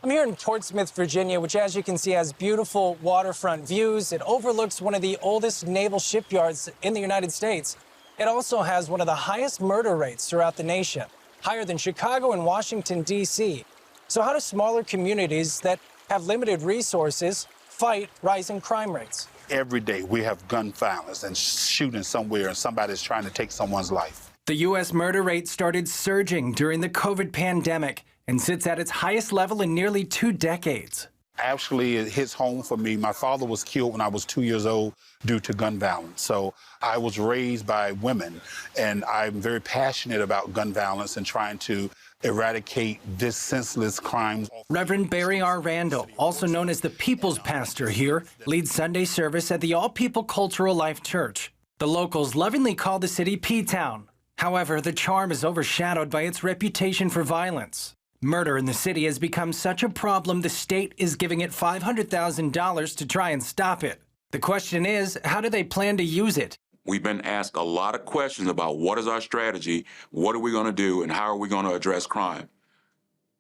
I'm here in Portsmouth, Virginia, which, as you can see, has beautiful waterfront views. It overlooks one of the oldest naval shipyards in the United States. It also has one of the highest murder rates throughout the nation, higher than Chicago and Washington, D.C. So how do smaller communities that have limited resources fight rising crime rates? Every day we have gun violence and shooting somewhere and somebody's trying to take someone's life. The U.S. murder rate started surging during the COVID pandemic and sits at its highest level in nearly 2 decades. Actually, it hits home for me. My father was killed when I was 2 years old due to gun violence. So I was raised by women, and I'm very passionate about gun violence and trying to eradicate this senseless crime. Reverend Barry R. Randall, also known as the People's Pastor here, leads Sunday service at the All People Cultural Life Church. The locals lovingly call the city P-Town. However, the charm is overshadowed by its reputation for violence. Murder in the city has become such a problem, the state is giving it $500,000 to try and stop it. The question is, how do they plan to use it? We've been asked a lot of questions about what is our strategy, what are we going to do, and how are we going to address crime.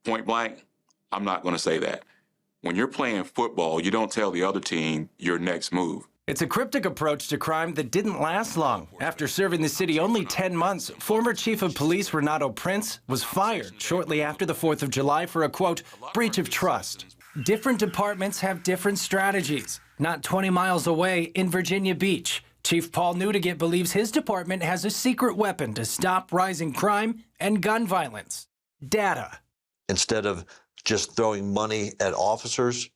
Point blank, I'm not going to say that. When you're playing football, you don't tell the other team your next move. It's a cryptic approach to crime that didn't last long. After serving the city only 10 months, former Chief of Police Renato Prince was fired shortly after the 4th of July for a, quote, breach of trust. Different departments have different strategies. Not 20 miles away in Virginia Beach, Chief Paul Newdigate believes his department has a secret weapon to stop rising crime and gun violence: data. Instead of just throwing money at officers,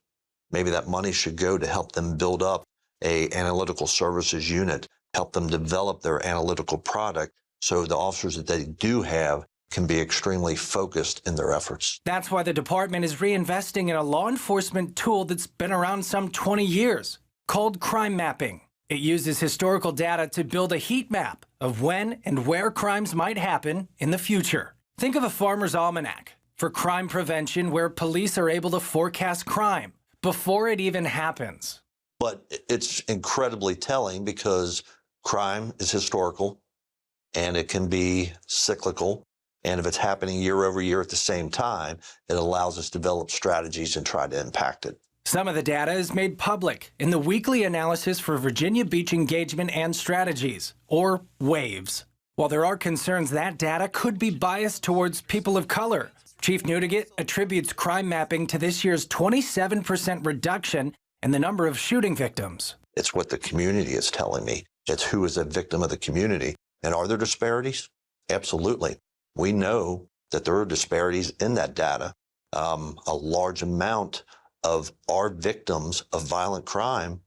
maybe that money should go to help them build up an analytical services unit, help them develop their analytical product so the officers that they do have can be extremely focused in their efforts. That's why the department is reinvesting in a law enforcement tool that's been around some 20 years, called crime mapping. It uses historical data to build a heat map of when and where crimes might happen in the future. Think of a farmer's almanac for crime prevention, where police are able to forecast crime before it even happens. But it's incredibly telling because crime is historical and it can be cyclical. And if it's happening year over year at the same time, it allows us to develop strategies and try to impact it. Some of the data is made public in the weekly analysis for Virginia Beach Engagement and Strategies, or WAVES. While there are concerns that data could be biased towards people of color, Chief Newdigate attributes crime mapping to this year's 27% reduction in the number of shooting victims. It's what the community is telling me. It's who is a victim of the community. And are there disparities? Absolutely. We know that there are disparities in that data. A large amount of our victims of violent crime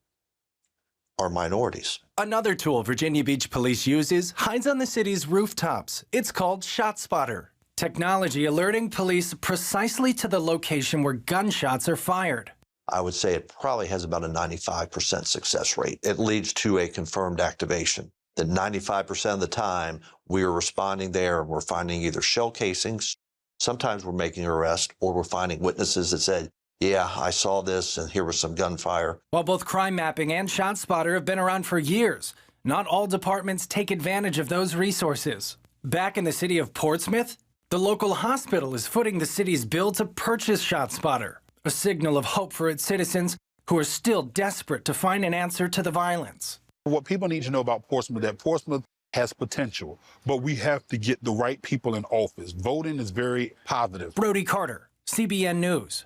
are minorities. Another tool Virginia Beach Police uses hides on the city's rooftops. It's called ShotSpotter. Technology alerting police precisely to the location where gunshots are fired. I would say it probably has about a 95% success rate. It leads to a confirmed activation. That 95% of the time, we are responding there and we're finding either shell casings, sometimes we're making an arrest, or we're finding witnesses that said, yeah, I saw this and here was some gunfire. While both crime mapping and ShotSpotter have been around for years, not all departments take advantage of those resources. Back in the city of Portsmouth, the local hospital is footing the city's bill to purchase ShotSpotter, a signal of hope for its citizens who are still desperate to find an answer to the violence. What people need to know about Portsmouth, that Portsmouth has potential, but we have to get the right people in office. Voting is very positive. Brody, CBN News.